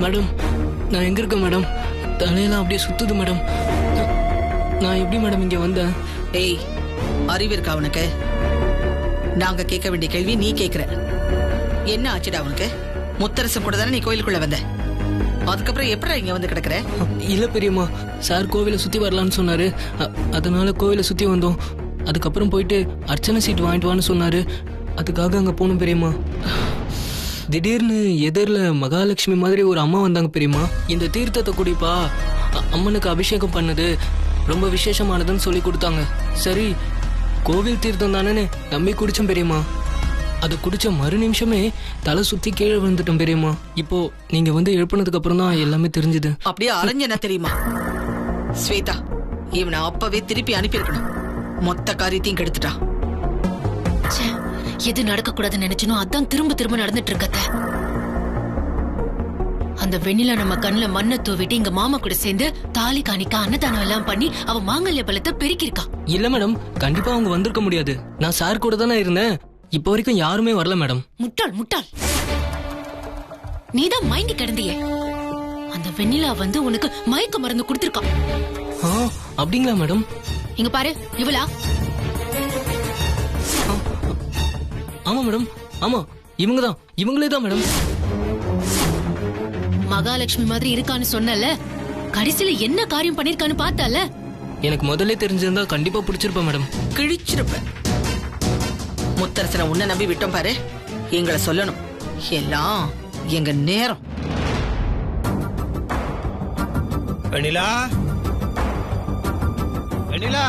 Madam நான் எங்க இருக்கேன் மேடம்? தலையெல்லாம் அப்படியே சுத்துது மேடம். நான் எப்படி மேடம் இங்க வந்தேன்? ஏய், அறிவு இருக்கா அவனுக்கு? நாங்க கேட்க வேண்டிய கேள்வி நீ கேக்குற. என்ன ஆச்சுடா அவனுக்கு? முத்தரசன் கூட தானே நீ கோயிலுக்குள்ள வந்த. அதுக்கப்புறம் எப்படி இங்க வந்து கிடக்குற? இல்ல பெரியம்மா, சார் கோவிலை சுத்தி வரலான்னு சொன்னாரு. அதனால கோவிலை சுத்தி வந்தோம். அதுக்கப்புறம் போயிட்டு அர்ச்சனை சீட் வாங்கிட்டு வான்னு சொன்னாரு. அதுக்காக அங்க போனோம் பெரியம்மா. திடீர்னு எதிரில் மகாலட்சுமி மாதிரி ஒரு அம்மா வந்தாங்க பெரியம்மா. இந்த தீர்த்தத்தை குடிப்பா, அம்மனுக்கு அபிஷேகம் பண்ணது ரொம்ப விசேஷமானதுன்னு சொல்லி கொடுத்தாங்க. சரி, கோவில் தீர்த்தம் தானே நம்பி குடிச்சோம் பெரியம்மா. அதை குடிச்ச மறு நிமிஷமே தலை சுத்தி கீழே விழுந்துட்டோம் பெரியம்மா. இப்போ நீங்க வந்து எழுப்பினதுக்கு அப்புறம் தான் எல்லாமே தெரிஞ்சது. அப்படியே அரைஞ்சன தெரியுமா? ஸ்வேதா, இவனை அப்பவே திருப்பி அனுப்பியிருக்கணும். மொத்த காரியத்தையும் கெடுத்துட்டான். எது நடக்க கூடாதுன்னு நினைச்சனோ அதான் திரும்ப திரும்ப நடந்துட்டு இருக்கத்த. அந்த வெண்ணிலா நம்ம கண்ணுல மண்ணை தூவிட்டு இங்க மாமா கூட சேர்ந்து தாலி காணிக்க அன்னதானம் எல்லாம் பண்ணி அவ மாங்கல்ய பலத்தை பெருக்கிருக்கா. இல்ல மேடம், கண்டிப்பா அவங்க வந்திருக்க முடியாது. நான் சார் கூட தானே இருந்தேன். இப்போ வரைக்கும் யாருமே வரல மேடம். முட்டாள் முட்டாள், நீதான் மயங்கி கிடந்தியே. அந்த வெண்ணிலா வந்து உனக்கு மயக்க மருந்து கொடுத்திருக்கா. அப்படிங்களா மேடம்? இங்க பாரு, இவளா? ஆமா மேடம், ஆமா இவங்கதான், இவங்களே தான் மேடம். மகாலட்சுமி மாதிரி இருக்கான்னு சொன்னல, கடைசியில என்ன காரியம் பண்ணிருக்கான்னு பார்த்தால. எனக்கு முதல்ல தெரிஞ்சிருந்தா கண்டிப்பா பிடிச்சிருப்பேன் மேடம். கிழிச்சிருப்ப. முத்தரசனை உன்னை நம்பி விட்டோம் பாரு. எங்களை சொல்லணும், எல்லாம் எங்க நேரம். வெண்ணிலா, வெண்ணிலா.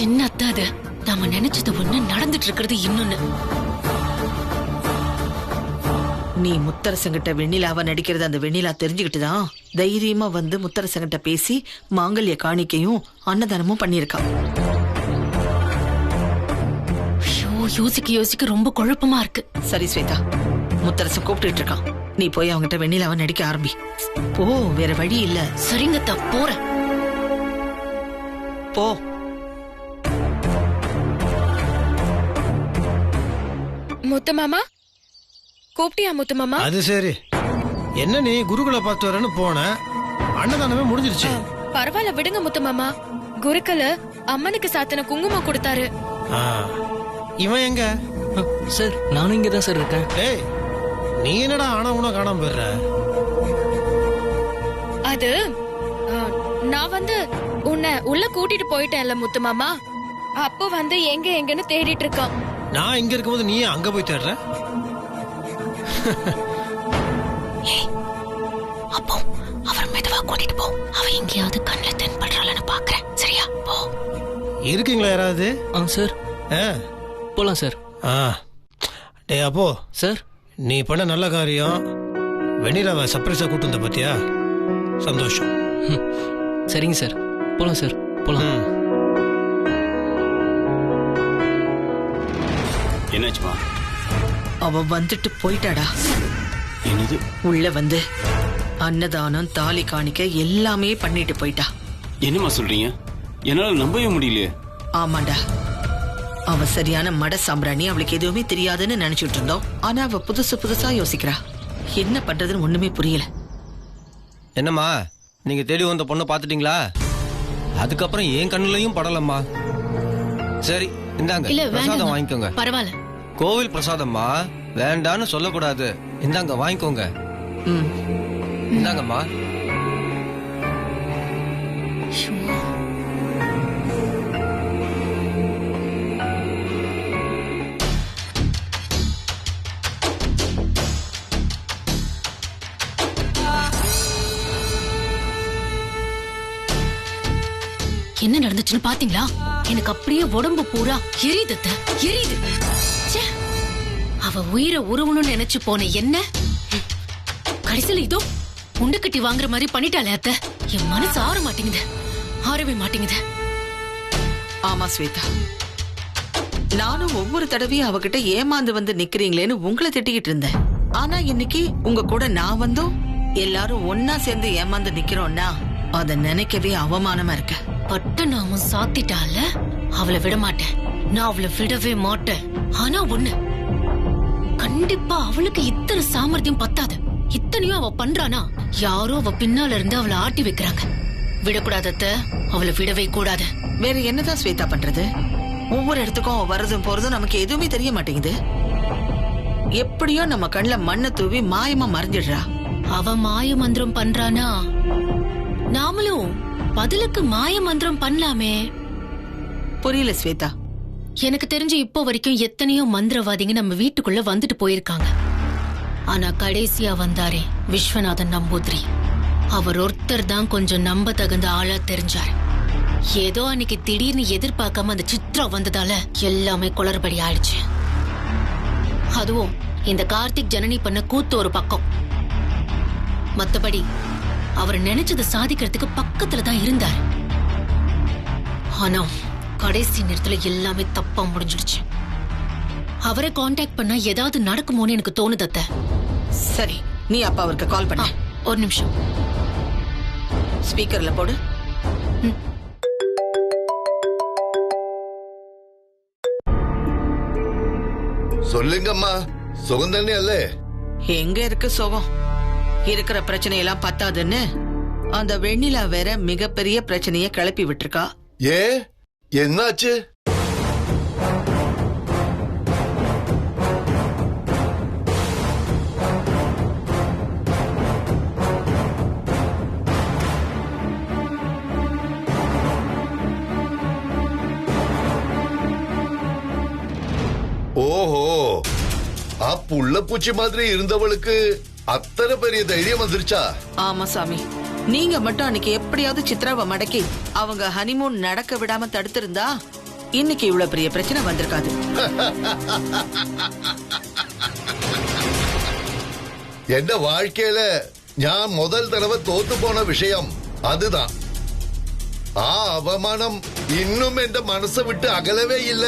என்ன அத்தாது, நாம நினைச்சது ஒண்ணு, நடந்துட்டு இருக்கிறது இன்னொன்னு. நீ முத்தரசங்கிட்ட வெண்ணிலாவா நடிக்கிறது அந்த வெண்ணிலா தெரிஞ்சுக்கிட்டுதான் தைரியமா வந்து முத்தரசங்கிட்ட பேசி மாங்கல்ய காணிக்கையும் அன்னதானமும் பண்ணிருக்கா. யோசிக்க யோசிக்க ரொம்ப குழப்பமா இருக்கு. சரி ஸ்வேதா, முத்தரசன் கூப்பிட்டு இருக்கான். நீ போய் அவங்கிட்ட வெண்ணிலாவை நடிக்க ஆரம்பி. போ, வேற வழி இல்ல. சரிங்கத்தா, போறேன். போ. முத்து மாமா கூப்பிட்டியா? முத்து மாமா, அது சரி. என்ன நீ குருகுல பார்த்து வரேன்னு போன, அன்னதானமே முடிஞ்சிருச்சு. பரவாயில்ல விடுங்க முத்து மாமா. குருக்கள அம்மனுக்கு சாத்தின குங்குமம் கொடுத்தாரு. இவன் எங்க? சார், நானும் இங்க தான் சார் இருக்கேன். ஏய், நீ என்னடா ஆனா உன காணாம போயிடுற? அது நான் வந்து உன்னை உள்ள கூட்டிட்டு போயிட்டேன்ல முத்து மாமா. அப்போ வந்து எங்க எங்கன்னு தேடிட்டு இருக்கான். நான் இங்க இருக்கும்போது நீ அங்க போய் தேடுற? அப்போ அவர் மெதுவா கூட்டிட்டு போ. அவ எங்கேயாவது கண்ணுல தென்படுறாளன்னு பாக்குறேன். சரியா? போ. இருக்கீங்களா யாராவது? சார், போலாம் சார். டே அப்போ சார், நீ பண்ண நல்ல காரியம். வெண்ணிலாவை சர்ப்ரைஸா கூட்டு வந்த பாத்தியா? சந்தோஷம். சரிங்க சார், போலாம் சார், போலாம். என்னாச்சுமா? அவ வந்துட்டு போயிட்டாடா. என்னது? உள்ள வந்து அன்னதானம் தாலி காணிக்க எல்லாமே பண்ணிட்டு போயிட்டா. என்னமா சொல்றீங்க? என்னால நம்பவே முடியலையே. ஆமாண்டா, அவ சரியான மட சாம்பிராணி. அவளுக்கு எதுவுமே தெரியாதுன்னு நினைச்சிட்டு இருந்தோம். ஆனா அவ புதுசா யோசிக்கிறா. என்ன பண்றதுன்னு ஒண்ணுமே புரியல. என்னம்மா, நீங்க தேடி வந்த பொண்ணை பாத்துட்டீங்களா? அதுக்கப்புறம் என் கண்ணுலயும் படலம்மா. சரி, இந்தாங்க பிரசாதம் வாங்கிக்கோங்க. பரவாயில்ல, கோவில் பிரசாதம்மா, வேண்டான்னு சொல்லக்கூடாது. இந்தாங்க வாங்கிக்கோங்க. இந்தாங்கம்மா. என்ன நடந்துச்சுன்னு பாத்தீங்களா? எனக்கு அப்படியே உடம்பு பூரா எரியுது, எரியுது. அவ உயிரை உருவணும்னு நினைச்சு போன என்ன கடைசியில இதோ உண்டு கட்டி வாங்குற மாதிரி பண்ணிட்டாளே அத்தை. என் மனசு ஆற மாட்டேங்குது, ஆறவே மாட்டேங்குது. ஆமா ஸ்வேதா, நானும் ஒவ்வொரு தடவையும் அவகிட்ட ஏமாந்து வந்து நிக்கிறீங்களேன்னு உங்களை திட்டிக்கிட்டு இருந்தேன். ஆனா இன்னைக்கு உங்க கூட நான் வந்தும் எல்லாரும் ஒன்னா சேர்ந்து ஏமாந்து நிக்கிறோம்னா அத நினைக்கவே அவமானமா இருக்கு. பட்ட நாமும் சாத்திட்டால, அவளை விட மாட்டேன். நான் அவளை விடவே மாட்டேன். ஆனா ஒண்ணு, கண்டிப்பா அவளுக்கு இத்தனை சாமர்த்தியம் பத்தாது. இத்தனையும் அவ பண்றானா யாரோ அவ பின்னால இருந்து அவளை ஆட்டி வைக்கிறாங்க. விடக்கூடாது அத்தை, அவளை விடவே கூடாது. வேற என்னதான் ஸ்வேதா பண்றது? ஒவ்வொரு இடத்துக்கும் அவ வர்றதும் போறதும் நமக்கு எதுவுமே தெரிய மாட்டேங்குது. எப்படியோ நம்ம கண்ணுல மண்ணை தூவி மாயமா மறைஞ்சிடுறா. அவ மாய மந்திரம் பண்றானா, நாமளும் பதிலுக்கு மாய மந்திரம் பண்ணலாமே. புரியல ஸ்வேதா. எனக்கு தெரிஞ்சு இப்போ வரைக்கும் எத்தனையோ மந்திரவாதிங்க நம்ம வீட்டுக்குள்ள வந்துட்டு போயிருக்காங்க. ஆனா கடைசியா வந்தாரே விஸ்வநாதன் நம்பூதிரி, அவர் ஒருத்தர் தான் கொஞ்சம் நம்ப தகுந்த ஆளா தெரிஞ்சார். ஏதோ அன்னைக்கு திடீர்னு எதிர்பார்க்காம அந்த சித்ரா வந்ததால எல்லாமே குளறுபடி ஆயிடுச்சு. அதுவும் இந்த கார்த்திக் ஜனனி பண்ண கூத்து ஒரு பக்கம். மத்தபடி அவர் நினைச்சதை சாதிக்கிறதுக்கு பக்கத்துல தான் இருந்தார். ஆனா கடைசி நேரத்துல எல்லாமே தப்பா முடிஞ்சிடுச்சு. அவரை காண்டாக்ட் பண்ணா ஏதாவது நடக்குமோன்னு எனக்கு தோணுது அத்தை. சரி, நீ அப்பா அவருக்கு கால் பண்ண. ஒரு நிமிஷம், ஸ்பீக்கர்ல போடு. சொல்லுங்கம்மா, சுகந்தண்ணி அல்ல? எங்க இருக்கு சுகம்? இருக்கிற பிரச்சனையெல்லாம் பத்தாதுன்னு அந்த வெண்ணிலா வேற மிகப்பெரிய பிரச்சனைய கிளப்பி விட்டுருக்கா. ஏ, என்னாச்சு? ஓஹோ, புள்ள பூச்சி மாதிரி இருந்தவளுக்கு அத்தனை பெரிய தைரியம் வந்துருச்சா? ஆமா சாமி, நீங்க மட்டும் அன்னைக்கு எப்படியாவது சித்ராவை மடக்கி அவங்க ஹனிமூன் நடக்க விடாம தடுத்திருந்தா இன்னைக்கு இவ்வளவு பெரிய பிரச்சனை வந்திருக்காது. என் வாழ்க்கையில நான் முதல் தடவை தோத்து போன விஷயம் அதுதான். அவமானம் இன்னும் என் மனசை விட்டு அகலவே இல்ல.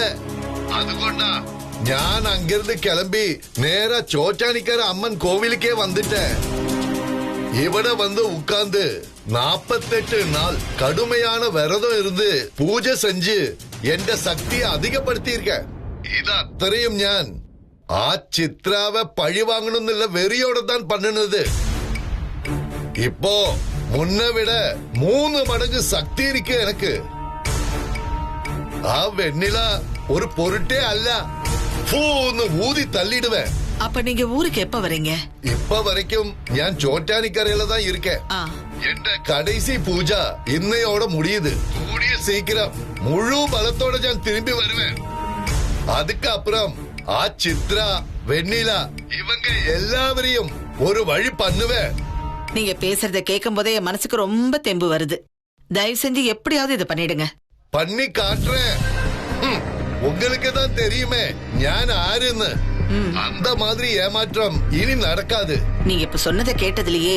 அதுകൊണ്ടാ ഞാൻ അങ്ങിരുന്ന് കിളമ്പി നേരെ ചോറ്റാനിക്കര അമ്മൻ കോവിലുക്കേ വന്നിട്ടேன். ഇവിടെ வந்து உட்கார்ந்து 48 நாள் கடுமையான விரதம் இருந்து பூஜை செஞ்சு என்ற சக்தியை அதிகப்படுத்தியிருக்கேன். இது அத்தனையும் ഞാൻ சித்ராவை பழி வாங்கணும்னு வெறியோட தான் பண்ணுனது. இப்போ முன்ன விட 3 மடங்கு சக்தி இருக்கு எனக்கு. வெண்ணிலா ஒரு பொருட்டே அல்ல, ஊதி தள்ளிடுவேன். அப்ப நீங்க ஊருக்கு எப்ப வரீங்க? இப்ப வரைக்கும் நான் சோட்டானிக்கரையில தான் இருக்கேன். என்ற கடைசி பூஜா இன்னையோட முடியுது. கூடிய சீக்கிரம் முழு பலத்தோட நான் திரும்பி வருவேன். அதுக்கு அப்புறம் சித்ரா, வெண்ணிலா இவங்க எல்லாரையும் ஒரு வழி பண்ணுவேன். நீங்க பேசுறத கேட்கும் போதே என் மனசுக்கு ரொம்ப தெம்பு வருது. தயவு செஞ்சு எப்படியாவது இதை பண்ணிடுங்க. பண்ணி காட்டுறேன். உங்களுக்கு தான் தெரியுமே ஞான ஆறுன்னு. அந்த மாதிரி ஏமாற்றம் இனி நடக்காது. நீங்க இப்ப சொன்னதை கேட்டதுலயே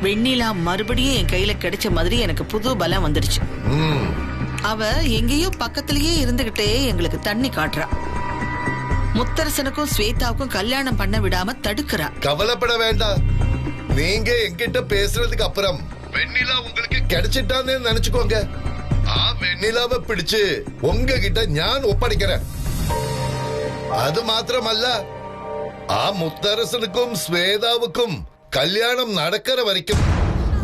வெண்ணிலா மறுபடியும் என் கையில கிடைச்ச மாதிரி எனக்கு புது பலம் வந்துடுச்சு. அவ எங்கேயோ பக்கத்திலேயே இருந்துகிட்டே எங்களுக்கு தண்ணி காட்டுறா. முத்தரசனுக்கும் ஸ்வேதாவுக்கும் கல்யாணம் பண்ண விடாம தடுக்கிறா. கவலைப்பட வேண்டாம். நீங்க என்கிட்ட பேசுறதுக்கு அப்புறம் வெண்ணிலா உங்களுக்கு கிடைச்சிட்டான்னு நினைச்சுக்கோங்க. வெண்ணிலாவை பிடிச்சு உங்ககிட்ட ஞான் ஒப்படைக்கிறேன். அது மாத்திரமல்ல, முத்தரசனுக்கும் ஸ்வேதாவுக்கும் கல்யாணம் நடக்கிற வரைக்கும்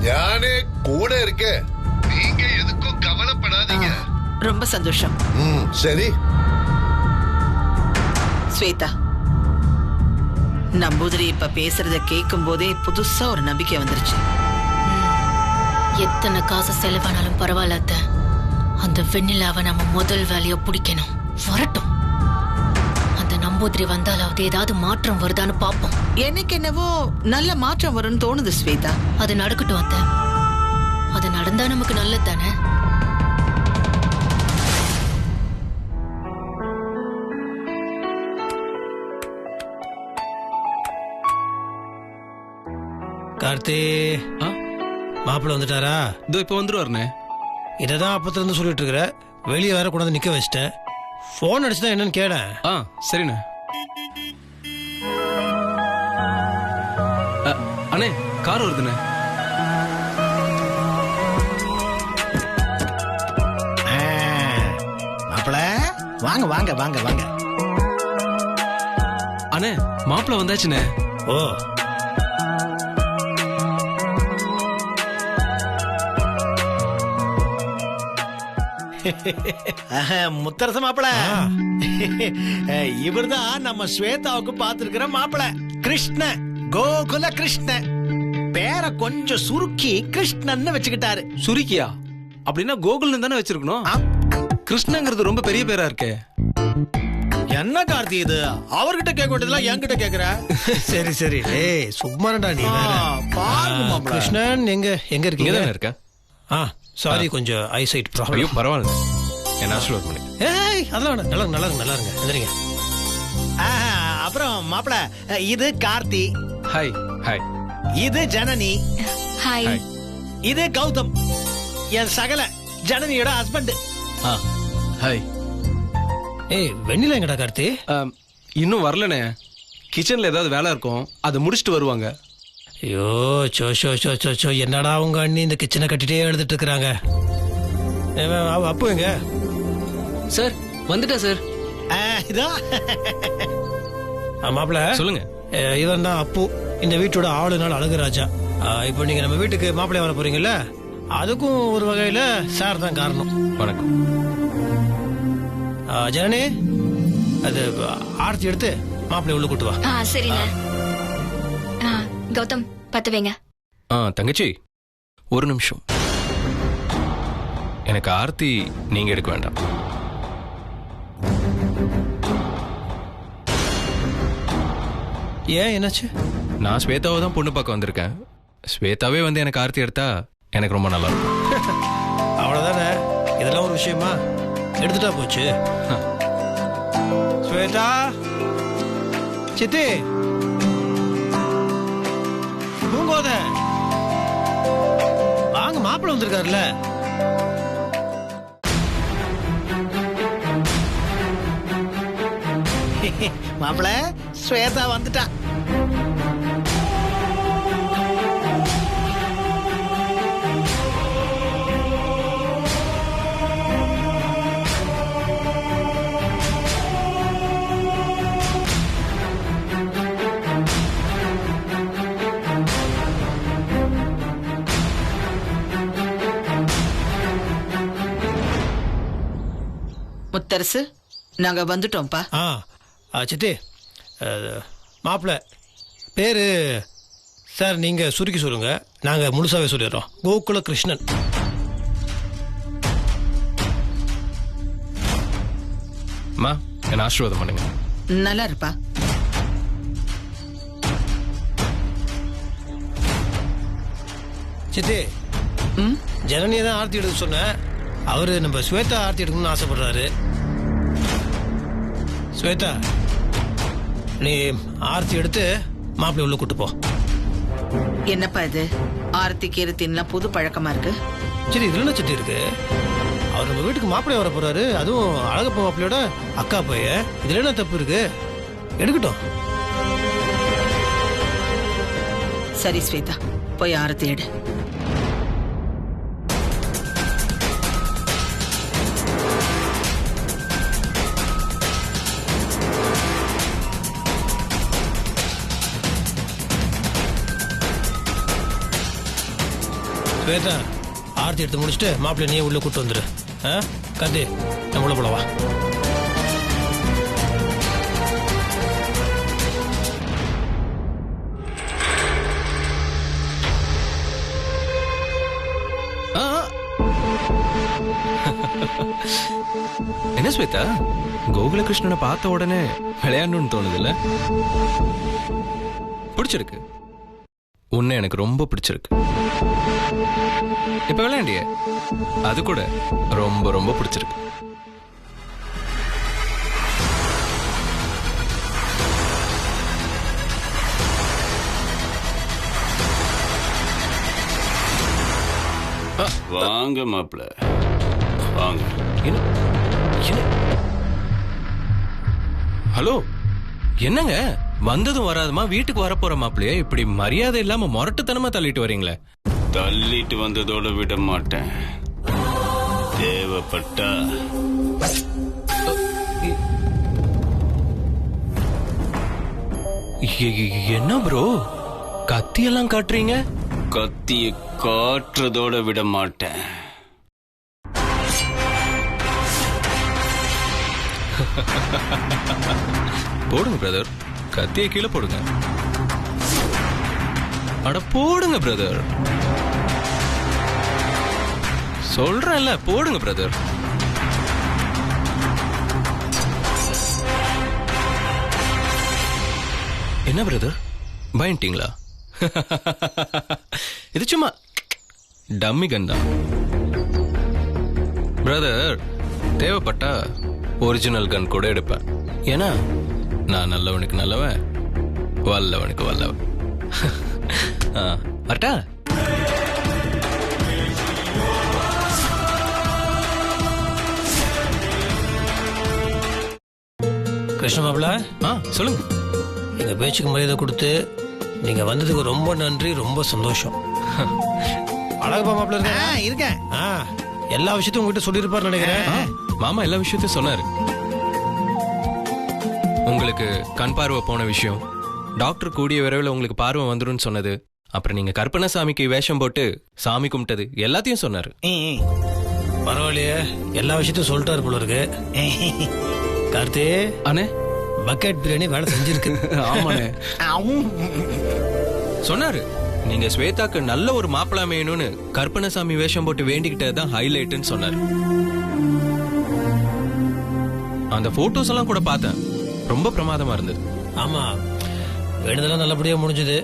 ஞானே கூட இருக்கேன். நீங்க எதுக்கும் கவலைப்படாதீங்க. ரொம்ப சந்தோஷம். சரி ஸ்வேதா, நம்பூதிரி இப்ப பேசுறத கேட்கும் போதே புதுசா ஒரு நம்பிக்கை வந்துருச்சு. எத்தனை காசு செலவானாலும் பரவாயில்ல அத்தை, அந்த வெண்ணிலாவை நம்ம முதல் வேலையை பிடிக்கணும். வரட்டும், அந்த நம்பூதிரி வந்தாலாவது ஏதாவது மாற்றம் வருதான்னு பாப்போம். எனக்கு என்னவோ நல்ல மாற்றம் வரும்னு தோணுது ஸ்வேதா. அது நடக்கட்டும் அத்தை, அது நடந்தா நமக்கு நல்லது தானே. கார்த்தி, மாப்பிள்ள வந்துட்டாரா? இதோ இப்ப வந்துருவாருண்ணே. இததான் அப்பத்துல இருந்து சொல்லிட்டு இருக்கிற. வெளியே வேற கொண்டாந்து நிக்க வச்சிட்டேன். போன் அடிச்சுதான் என்னன்னு கேட. சரிண்ணே. அண்ணே, கார் வருதுண்ணே. மாப்பிள்ள வாங்க வாங்க வாங்க வாங்க. அண்ணே மாப்பிள்ள வந்தாச்சுண்ணே. ஓ முத்தரச மாப்பிள, இவர்தான் நம்ம ஸ்வேதாவுக்கு பாத்துருக்கிற மாப்பிள கிருஷ்ண, கோகுல கிருஷ்ண. பேரை கொஞ்சம் சுருக்கி கிருஷ்ணன்னு வச்சுக்கிட்டாரு. சுருக்கியா? அப்படின்னா கோகுல்னு தானே வச்சிருக்கணும். கிருஷ்ணங்கிறது ரொம்ப பெரிய பேரா இருக்கே. என்ன கார்த்தி இது? அவர்கிட்ட கேட்க வேண்டியதுலாம் என்கிட்ட கேக்குற? சரி சரி, ஏய் சும்மாடா நீ வேற. பாருங்க மாப்பிள. கிருஷ்ணன் எங்க இங்க இருக்கீங்க? தானே இருக்கேன். சாரி, கொஞ்சம் ஐசைட் ஐயோ ப்ராப்ளம். பரவாயில்ல, என்ன ஆசீர்வாதம் பண்ணி. ஏய் அதெல்லாம் வேணாம். நல்லா இருங்க நல்லா இருங்க எந்திரிங்க. அப்புறம் மாப்பிள, இது கார்த்தி, ஹாய் ஹாய். இது ஜனனி, ஹாய். ஹாய். இது கௌதம், என் சகல ஜனனியோட ஹஸ்பண்ட். ஹாய். ஏய் வெண்ணிலா எங்கடா கார்த்தி? இன்னும் வரலண்ணே. கிச்சன்ல ஏதாவது வேலை இருக்கும், அதை முடிச்சுட்டு வருவாங்க. ஐயோ so so so so so, என்னடா உங்க அண்ணி இந்த கிச்சனை கட்டிட்டே எழுதிட்டு இருக்கிறாங்க. அப்போ எங்க? சார் வந்துட்டேன் சார். இதோ மாப்பிள சொல்லுங்க. இவன் தான் அப்பு, இந்த வீட்டோட ஆளுநாள் அழகுராஜா. இப்போ நீங்க நம்ம வீட்டுக்கு மாப்பிள்ளைய வர போறீங்கல்ல, அதுக்கும் ஒரு வகையில சார் தான் காரணம். வணக்கம். ஜனனி, அது ஆர்த்தி எடுத்து மாப்பிள்ளைய உள்ள கூட்டு வா. சரிண்ணே. கௌதம் பத்து வைங்க. தங்கச்சி ஒரு நிமிஷம். எனக்கு ஆர்த்தி நீங்க எடுக்க வேண்டாம். ஏன் என்னாச்சு? நான் ஸ்வேதாவை தான் பொண்ணு பார்க்க வந்திருக்கேன். ஸ்வேதாவே வந்து எனக்கு ஆர்த்தி எடுத்தா எனக்கு ரொம்ப நல்லா இருக்கும். அவ்வளவுதானே, இதெல்லாம் ஒரு விஷயமா? எடுத்துட்டா போச்சு. ஸ்வேதா, சித்தி, பூங்கோத, வாங்க மாப்பிள்ளை வந்திருக்காருல்ல. மாப்பிள, ஸ்வேதா வந்துட்டா. முத்தரசு, நாங்க வந்துட்டோம்ப்பா. சித்தி, மாப்பிள்ளை பேரு சார் நீங்க சுருக்கி சொல்லுங்க, நாங்க முழுசாவே சொல்லிடுறோம். கோகுல கிருஷ்ணன். அம்மா, என்ன ஆசீர்வாதம் பண்ணுங்க. நல்லா இருப்பா. சித்தி, ஜனனியை தான் ஆர்த்தி எடுக்க சொன்னேன். அவரு நம்ம ஸ்வேதா ஆர்த்தி எடுக்கணும்னு ஆசைப்படுறாரு. ஸ்வேதா, நீ ஆர்த்தி எடுத்து மாப்பிள்ளை உள்ள கூட்டு போ. என்னப்பா இது? ஆர்த்தி கீர்த்தின்லாம் புது பழக்கமா இருக்கு. சரி, இதுல என்ன சித்தி இருக்கு? அவர் நம்ம வீட்டுக்கு மாப்பிள்ளை வர போறாரு, அதுவும் அழகப்ப மாப்பிள்ளையோட அக்கா பையன். இதுல என்ன தப்பு இருக்கு? எடுக்கட்டும். சரி ஸ்வேதா, போய் ஆரத்தி எடு. ஸ்வேதா, ஆர்த்தி எடுத்து முடிச்சுட்டு மாப்பிள்ளை நீ உள்ள கூட்டு வந்துரு. கத்தி, நம்ம உள்ள போலவா. என்ன ஸ்வேதா, கோகுலகிருஷ்ணனை பார்த்த உடனே விளையாடணும்னு தோணுது இல்ல? பிடிச்சிருக்கு. உன்னை எனக்கு ரொம்ப பிடிச்சிருக்கு. இப்ப விளையாண்டிய அது கூட ரொம்ப ரொம்ப பிடிச்சிருக்கு. வாங்க மாப்பிள்ள, வாங்க. ஹலோ, என்னங்க வந்ததும் வராதுமா வீட்டுக்கு வரப்போற மாப்பிள்ளைய இப்படி மரியாதை இல்லாம மொரட்டுத்தனமா தள்ளிட்டு வரீங்களே? தள்ளிட்டு வந்ததோட விட மாட்டேன். தேவைப்பட்டா என்ன ப்ரோ கத்தியெல்லாம் காட்டுறீங்க? கத்திய காட்டுறதோட விட மாட்டேன். போடுங்க பிரதர், கத்தியை கீழே போடுங்க. அட போடுங்க பிரதர், சொல்றேன்ல போடுங்க பிரதர். என்ன பிரதர் பயன்ட்டீங்களா? இது சும்மா டம்மி கன் தான் பிரதர். தேவைப்பட்டா ஒரிஜினல் கன் கூட எடுப்பேன். ஏன்னா நான் நல்லவனுக்கு நல்லவன், வல்லவனுக்கு வல்லவன். வரட்டா? கிருஷ்ண மாப்பிள்ள, சொல்லுங்க. எங்க பேச்சுக்கு மரியாதை கொடுத்து நீங்க வந்ததுக்கு ரொம்ப நன்றி, ரொம்ப சந்தோஷம். அழகப்பா மாப்பிள்ள இருக்கேன். எல்லா விஷயத்தையும் உங்ககிட்ட சொல்லியிருப்பாரு நினைக்கிறேன். மாமா எல்லா விஷயத்தையும் சொன்னாரு. உங்களுக்கு கண் பார்வை போன விஷயம், டாக்டர் கூடிய விரைவில் உங்களுக்கு பார்வை வந்துடும் சொன்னது, அப்புறம் நீங்க கற்பனசாமிக்கு வேஷம் போட்டு சாமி கும்பிட்டது எல்லாத்தையும் சொன்னாரு. பரவாயில்லையே, எல்லா விஷயத்தையும் சொல்லிட்டாரு போல இருக்கு. கார்த்தி அண்ணே, பக்கெட் பிரியாணி வேலை செஞ்சிருக்கு. ஆமாண்ணே சொன்னாரு. நீங்க ஸ்வேதாக்கு நல்ல ஒரு மாப்பிள்ளை வேணும்னு கற்பனசாமி வேஷம் போட்டு வேண்டிக்கிட்டதுதான் ஹைலைட்னு சொன்னாரு. அந்த போட்டோஸ் எல்லாம் கூட பார்த்தேன், ரொம்ப பிரமாதமா இருந்தது. ஆமா, வேணுதெல்லாம் நல்லபடியா முடிஞ்சது.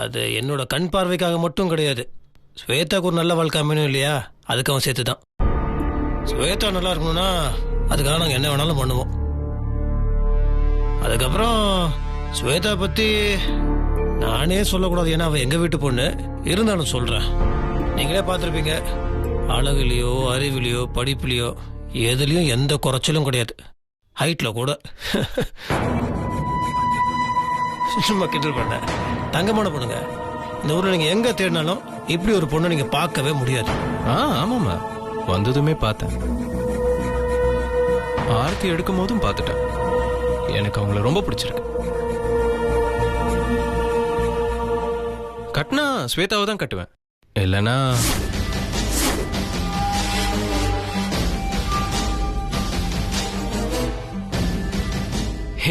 அது என்னோட கண் பார்வைக்காக மட்டும் கிடையாது, ஸ்வேதாக்கு ஒரு நல்ல வாழ்க்கை அமையணும் இல்லையா, அதுக்கு அவன் சேர்த்து தான். ஸ்வேதா நல்லா இருக்கணும்னா அதுக்காக நாங்கள் என்ன வேணாலும் பண்ணுவோம். அதுக்கப்புறம் ஸ்வேதா பத்தி நானே சொல்லக்கூடாது, ஏன்னா அவன் எங்க வீட்டு பொண்ணு. இருந்தாலும் சொல்றேன், நீங்களே பார்த்துருப்பீங்க, அழகுலையோ அறிவிலையோ படிப்புலையோ எதுலையும் எந்த குறைச்சலும் கிடையாது. ஹைட்ல கூட சும்மா கிண்டல் பண்ண. தங்கமான பொண்ணுங்க, இந்த ஊர்ல நீங்க எங்க தேடினாலும் இப்படி ஒரு பொண்ணை நீங்க பார்க்கவே முடியாது. ஆமாமா, வந்ததுமே பார்த்தேன், ஆர்த்தி எடுக்கும் போதும் பார்த்துட்டேன். எனக்கு அவங்கள ரொம்ப பிடிச்சிருக்கு. கட்டினா ஸ்வேதாவை தான் கட்டுவேன், இல்லைன்னா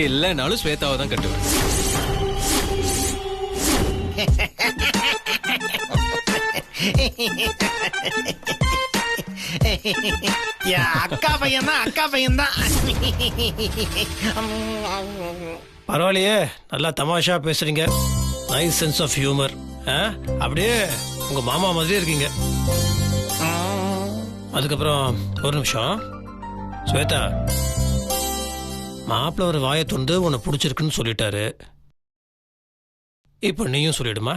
இல்லைனாலும் ஸ்வேதாவை தான் கட்டுவேன். அக்கா பையன் தான், அக்கா பையன் தான். பரவாயில்லையே, நல்லா தமாஷா பேசுறீங்க. Nice sense of humour. அப்படியே உங்க மாமா மாதிரியே இருக்கீங்க. அதுக்கப்புறம் ஒரு நிமிஷம் ஸ்வேதா, மாப்பிள்ள ஒரு வாயை தொண்டு உன்னை பிடிச்சிருக்குன்னு சொல்லிட்டாரு. இப்ப நீயும் சொல்லிடுமா?